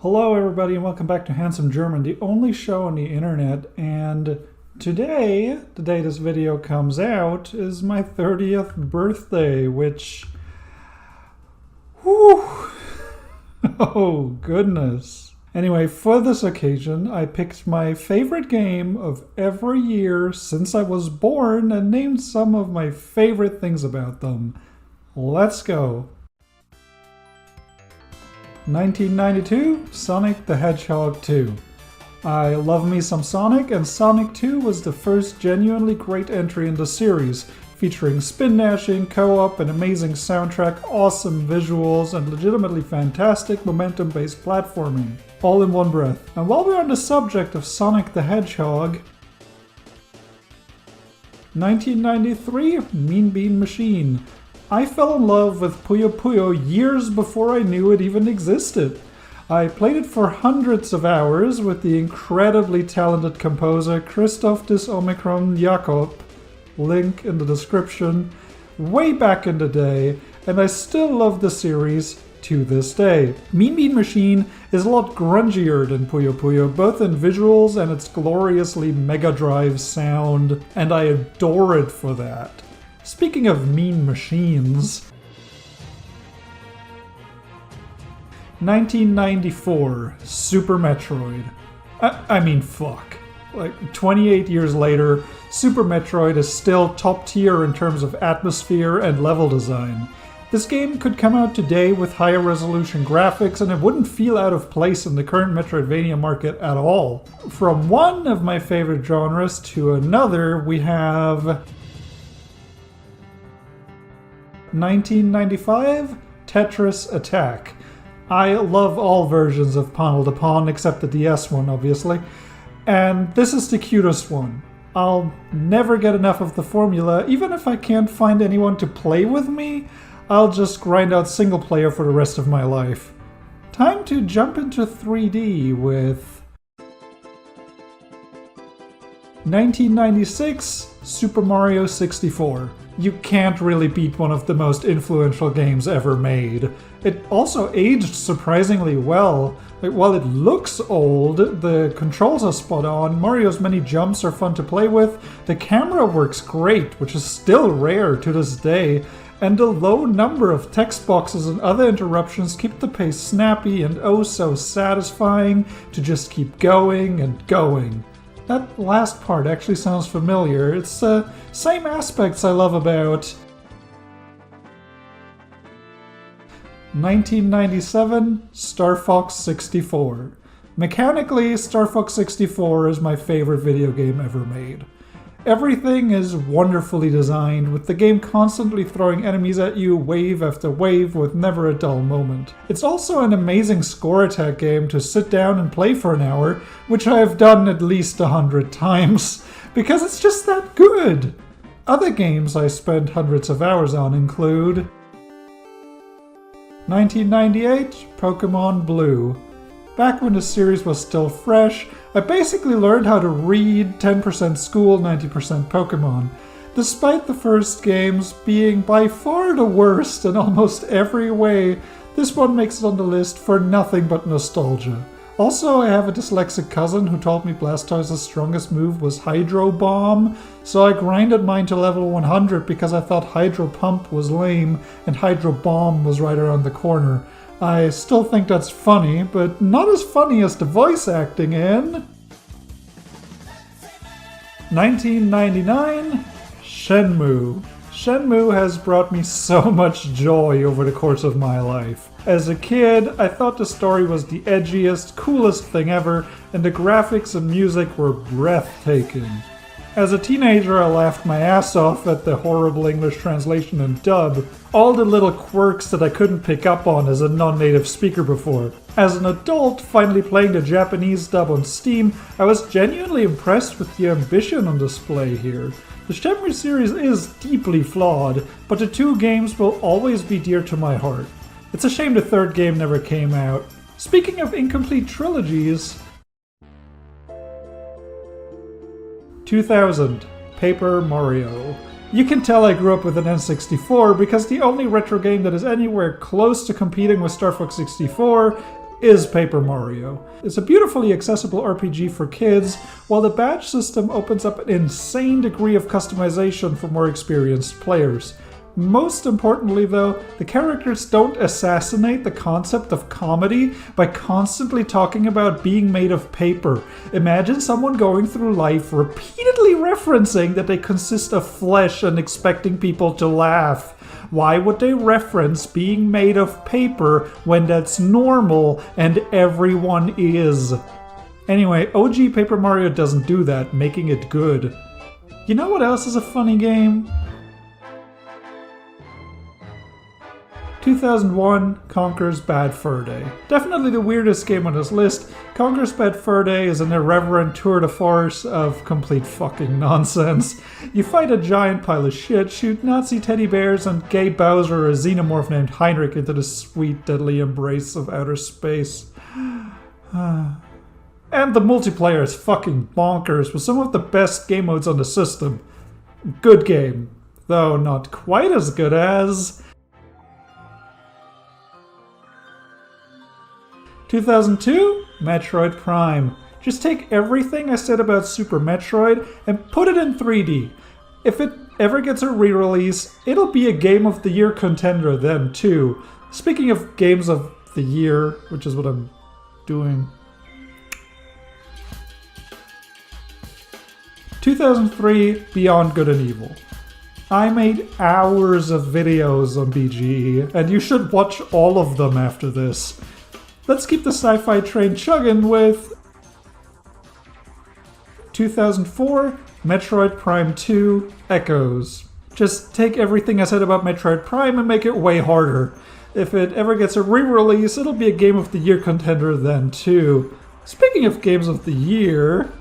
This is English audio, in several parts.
Hello everybody and welcome back to Handsome German, the only show on the internet, and today, the day this video comes out, is my 30th birthday, which... whew, oh goodness. Anyway, for this occasion, I picked my favorite game of every year since I was born and named some of my favorite things about them. Let's go. 1992, Sonic the Hedgehog 2. I love me some Sonic, and Sonic 2 was the first genuinely great entry in the series, featuring spin dashing, co-op, an amazing soundtrack, awesome visuals, and legitimately fantastic momentum-based platforming, all in one breath. And while we're on the subject of Sonic the Hedgehog, 1993, Mean Bean Machine. I fell in love with Puyo Puyo years before I knew it even existed. I played it for hundreds of hours with the incredibly talented composer Christoph Jakob, link in the description, way back in the day, and I still love the series to this day. Mean Bean Machine is a lot grungier than Puyo Puyo, both in visuals and its gloriously Mega Drive sound, and I adore it for that. Speaking of mean machines, 1994, Super Metroid. I mean, fuck. Like, 28 years later, Super Metroid is still top tier in terms of atmosphere and level design. This game could come out today with higher resolution graphics and it wouldn't feel out of place in the current Metroidvania market at all. From one of my favorite genres to another, we have 1995, Tetris Attack. I love all versions of Panel to Pawn except the DS one, obviously. And this is the cutest one. I'll never get enough of the formula. Even if I can't find anyone to play with me, I'll just grind out single player for the rest of my life. Time to jump into 3D with 1996, Super Mario 64. You can't really beat one of the most influential games ever made. It also aged surprisingly well. While it looks old, the controls are spot on, Mario's many jumps are fun to play with, the camera works great, which is still rare to this day, and the low number of text boxes and other interruptions keep the pace snappy and oh so satisfying to just keep going and going. That last part actually sounds familiar. It's the same aspects I love about 1997, Star Fox 64. Mechanically, Star Fox 64 is my favorite video game ever made. Everything is wonderfully designed, with the game constantly throwing enemies at you wave after wave with never a dull moment. It's also an amazing score attack game to sit down and play for an hour, which I have done at least 100 times, because it's just that good. Other games I spent hundreds of hours on include 1998, Pokemon Blue. Back when the series was still fresh, I basically learned how to read 10% school, 90% Pokemon. Despite the first games being by far the worst in almost every way, this one makes it on the list for nothing but nostalgia. Also, I have a dyslexic cousin who told me Blastoise's strongest move was Hydro Bomb, so I grinded mine to level 100 because I thought Hydro Pump was lame and Hydro Bomb was right around the corner. I still think that's funny, but not as funny as the voice acting in 1999, Shenmue. Shenmue has brought me so much joy over the course of my life. As a kid, I thought the story was the edgiest, coolest thing ever, and the graphics and music were breathtaking. As a teenager, I laughed my ass off at the horrible English translation and dub, all the little quirks that I couldn't pick up on as a non-native speaker before. As an adult, finally playing the Japanese dub on Steam, I was genuinely impressed with the ambition on display here. The Shenmue series is deeply flawed, but the two games will always be dear to my heart. It's a shame the third game never came out. Speaking of incomplete trilogies, 2000, Paper Mario. You can tell I grew up with an N64 because the only retro game that is anywhere close to competing with Star Fox 64 is Paper Mario. It's a beautifully accessible RPG for kids, while the badge system opens up an insane degree of customization for more experienced players. Most importantly though, the characters don't assassinate the concept of comedy by constantly talking about being made of paper. Imagine someone going through life repeatedly referencing that they consist of flesh and expecting people to laugh. Why would they reference being made of paper when that's normal and everyone is? Anyway, OG Paper Mario doesn't do that, making it good. You know what else is a funny game? 2001, Conker's Bad Fur Day. Definitely the weirdest game on this list, Conker's Bad Fur Day is an irreverent tour de force of complete fucking nonsense. You fight a giant pile of shit, shoot Nazi teddy bears, and gay Bowser, a xenomorph named Heinrich, into the sweet, deadly embrace of outer space. And the multiplayer is fucking bonkers, with some of the best game modes on the system. Good game, though not quite as good as 2002, Metroid Prime. Just take everything I said about Super Metroid and put it in 3D. If it ever gets a re-release, it'll be a Game of the Year contender then too. Speaking of Games of the Year, which is what I'm doing. 2003, Beyond Good and Evil. I made hours of videos on BGE, and you should watch all of them after this. Let's keep the sci-fi train chugging with 2004, Metroid Prime 2, Echoes. Just take everything I said about Metroid Prime and make it way harder. If it ever gets a re-release, it'll be a Game of the Year contender then too. Speaking of Games of the Year...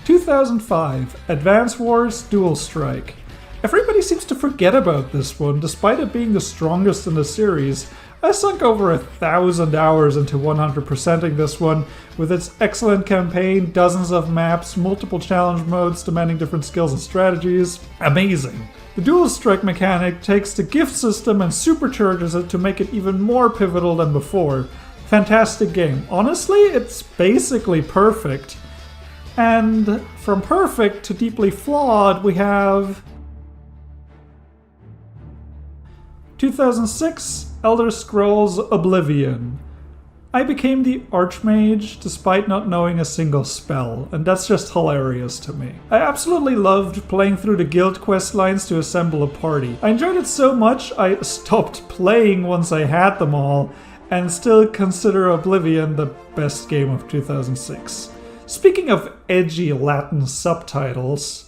2005, Advance Wars Dual Strike. Everybody seems to forget about this one, despite it being the strongest in the series. I sunk over 1,000 hours into 100%ing this one, with its excellent campaign, dozens of maps, multiple challenge modes demanding different skills and strategies. Amazing. The dual strike mechanic takes the gift system and supercharges it to make it even more pivotal than before. Fantastic game. Honestly, it's basically perfect. And from perfect to deeply flawed, we have 2006, Elder Scrolls Oblivion. I became the Archmage despite not knowing a single spell, and that's just hilarious to me. I absolutely loved playing through the guild quest lines to assemble a party. I enjoyed it so much I stopped playing once I had them all, and still consider Oblivion the best game of 2006. Speaking of edgy Latin subtitles,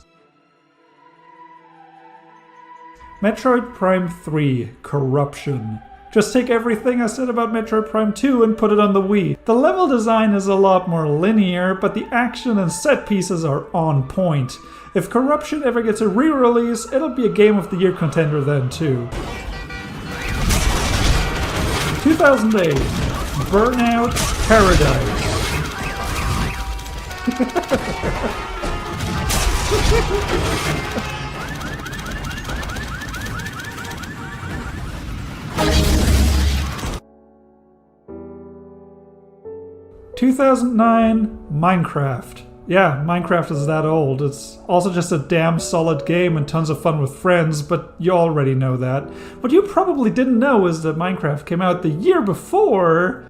Metroid Prime 3, Corruption. Just take everything I said about Metroid Prime 2 and put it on the Wii. The level design is a lot more linear, but the action and set pieces are on point. If Corruption ever gets a re-release, it'll be a Game of the Year contender then too. 2008, Burnout Paradise. (2009) Minecraft. Yeah, Minecraft is that old. It's also just a damn solid game and tons of fun with friends, but you already know that. What you probably didn't know is that Minecraft came out the year before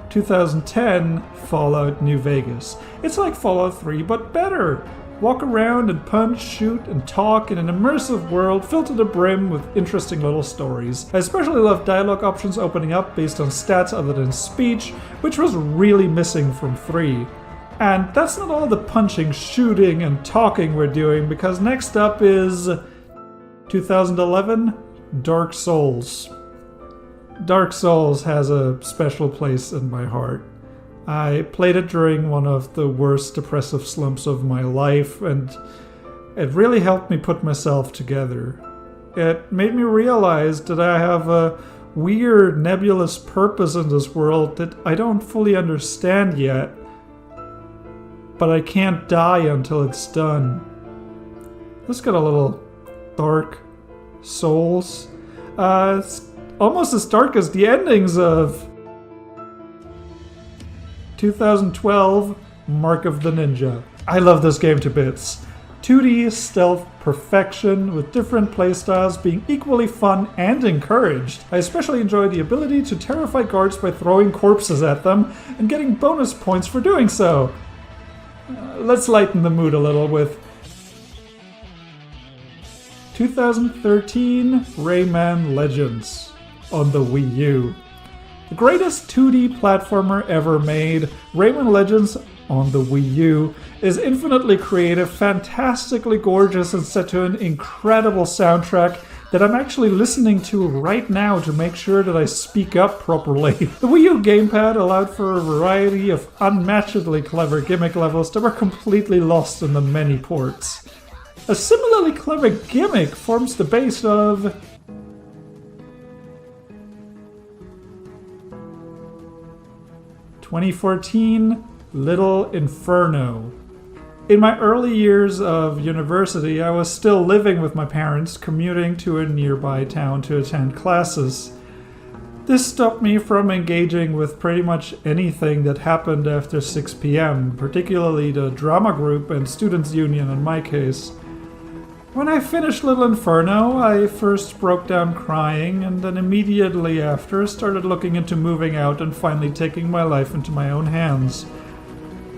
2010 Fallout New Vegas. It's like Fallout 3, but better. Walk around and punch, shoot, and talk in an immersive world filled to the brim with interesting little stories. I especially love dialogue options opening up based on stats other than speech, which was really missing from 3. And that's not all the punching, shooting, and talking we're doing, because next up is 2011 Dark Souls. Dark Souls has a special place in my heart. I played it during one of the worst depressive slumps of my life, and it really helped me put myself together. It made me realize that I have a weird, nebulous purpose in this world that I don't fully understand yet, but I can't die until it's done. This got a little dark souls. It's almost as dark as the endings of 2012 Mark of the Ninja. I love this game to bits. 2D stealth perfection with different playstyles being equally fun and encouraged. I especially enjoy the ability to terrify guards by throwing corpses at them and getting bonus points for doing so. Let's lighten the mood a little with 2013 Rayman Legends on the Wii U. The greatest 2D platformer ever made, Rayman Legends on the Wii U is infinitely creative, fantastically gorgeous, and set to an incredible soundtrack that I'm actually listening to right now to make sure that I speak up properly. The Wii U gamepad allowed for a variety of unmatchedly clever gimmick levels that were completely lost in the many ports. A similarly clever gimmick forms the base of 2014 Little Inferno. In my early years of university, I was still living with my parents, commuting to a nearby town to attend classes. This stopped me from engaging with pretty much anything that happened after 6 p.m., particularly the drama group and students' union in my case. When I finished Little Inferno, I first broke down crying, and then immediately after started looking into moving out and finally taking my life into my own hands.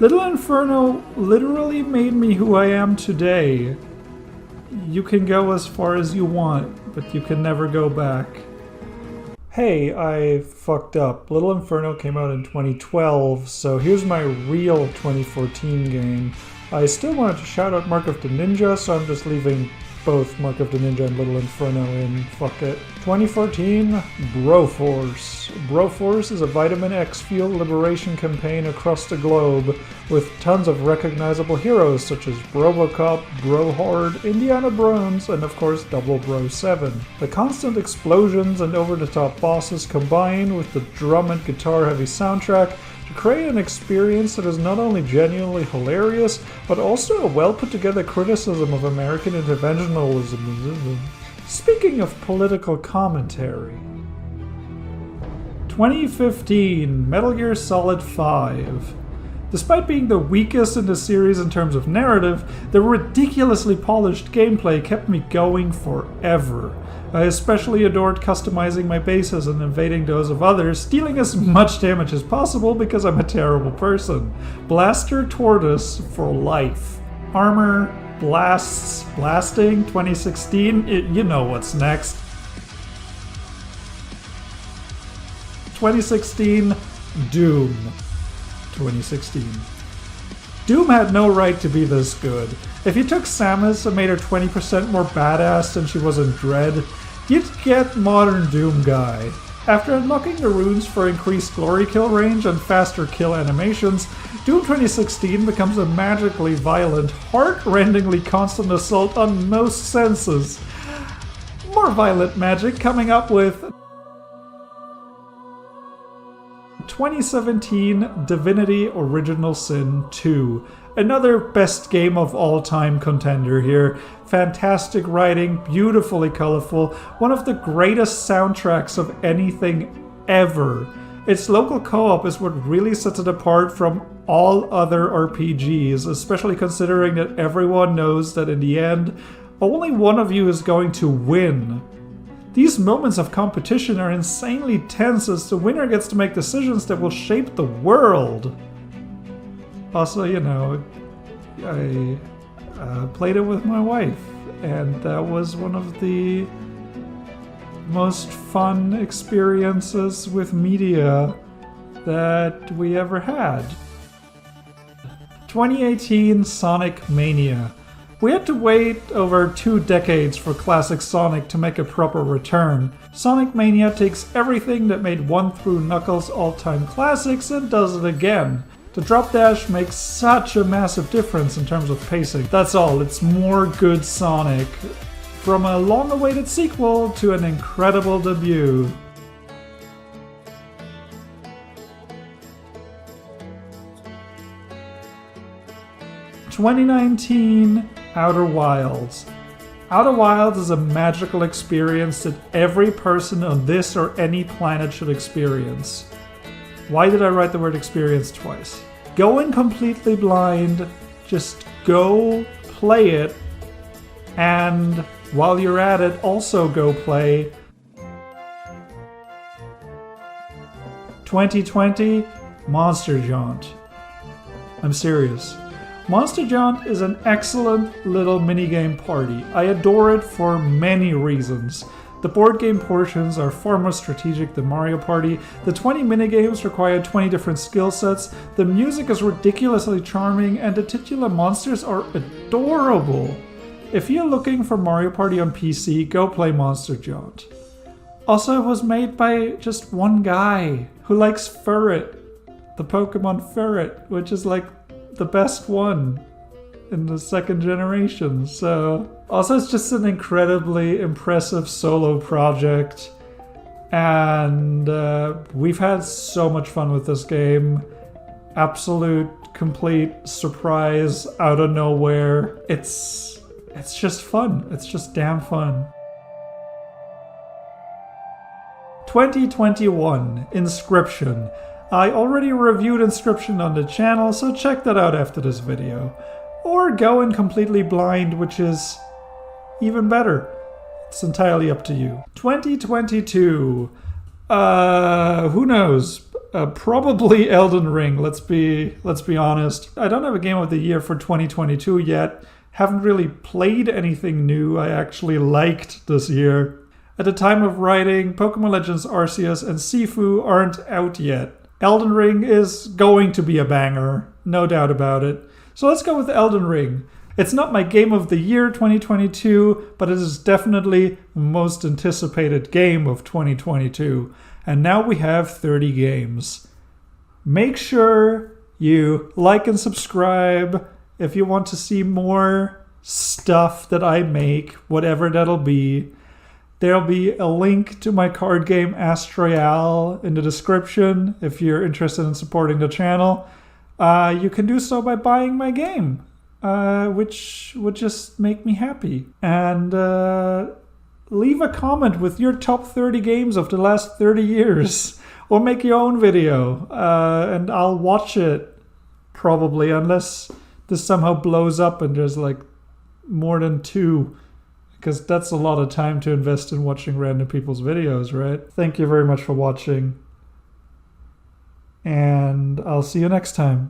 Little Inferno literally made me who I am today. You can go as far as you want, but you can never go back. Hey, I fucked up. Little Inferno came out in 2012, so here's my real 2014 game. I still wanted to shout out Mark of the Ninja, so I'm just leaving both Mark of the Ninja and Little Inferno in. Fuck it. 2014, Broforce. Broforce is a Vitamin X fueled liberation campaign across the globe with tons of recognizable heroes such as Robocop, Brohorde, Indiana Jones, and of course Double Bro 7. The constant explosions and over-the-top bosses combine with the drum and guitar heavy soundtrack to create an experience that is not only genuinely hilarious, but also a well-put-together criticism of American interventionism. Speaking of political commentary, 2015 Metal Gear Solid 5. Despite being the weakest in the series in terms of narrative, the ridiculously polished gameplay kept me going forever. I especially adored customizing my bases and invading those of others, stealing as much damage as possible because I'm a terrible person. Blaster Tortoise for life. Armor, blasts, blasting, 2016, you know what's next. 2016, Doom. 2016. Doom had no right to be this good. If you took Samus and made her 20% more badass than she was in Dread, you'd get modern Doom guy. After unlocking the runes for increased glory kill range and faster kill animations, Doom 2016 becomes a magically violent, heart-rendingly constant assault on most senses. More violent magic coming up with 2017 Divinity Original Sin 2. Another best game of all time contender here. Fantastic writing, beautifully colorful, one of the greatest soundtracks of anything ever. Its local co-op is what really sets it apart from all other RPGs, especially considering that everyone knows that in the end, only one of you is going to win. These moments of competition are insanely tense as the winner gets to make decisions that will shape the world. Also, you know, I played it with my wife, and that was one of the most fun experiences with media that we ever had. 2018 Sonic Mania. We had to wait over 2 decades for classic Sonic to make a proper return. Sonic Mania takes everything that made 1 through Knuckles all-time classics and does it again. The drop dash makes such a massive difference in terms of pacing. That's all, it's more good Sonic. From a long-awaited sequel to an incredible debut. '19 Outer Wilds. Outer Wilds is a magical experience that every person on this or any planet should experience. Why did I write the word experience twice? Going completely blind, just go play it, and while you're at it, also go play 2020 Monster Jaunt. I'm serious. Monster Jaunt is an excellent little minigame party. I adore it for many reasons. The board game portions are far more strategic than Mario Party. The 20 minigames require 20 different skill sets. The music is ridiculously charming, and the titular monsters are adorable. If you're looking for Mario Party on PC, go play Monster Jaunt. Also, it was made by just one guy who likes Ferret, the Pokemon Ferret, which is like the best one in the second generation. So also, it's just an incredibly impressive solo project, and we've had so much fun with this game. Absolute complete surprise out of nowhere. It's just fun. It's just damn fun. 2021 Inscription. I already reviewed Inscription on the channel, so check that out after this video. Or go in completely blind, which is even better. It's entirely up to you. 2022. Who knows? Probably Elden Ring, let's be honest. I don't have a game of the year for 2022 yet. Haven't really played anything new I actually liked this year. At the time of writing, Pokemon Legends Arceus and Sifu aren't out yet. Elden Ring is going to be a banger, no doubt about it. So let's go with Elden Ring. It's not my game of the year 2022, but it is definitely the most anticipated game of 2022. And now we have 30 games. Make sure you like and subscribe if you want to see more stuff that I make, whatever that'll be. There'll be a link to my card game Astroyal in the description if you're interested in supporting the channel. You can do so by buying my game, which would just make me happy. And leave a comment with your top 30 games of the last 30 years. Or make your own video, and I'll watch it, probably, unless this somehow blows up and there's like more than 2. Because that's a lot of time to invest in watching random people's videos, right? Thank you very much for watching. And I'll see you next time.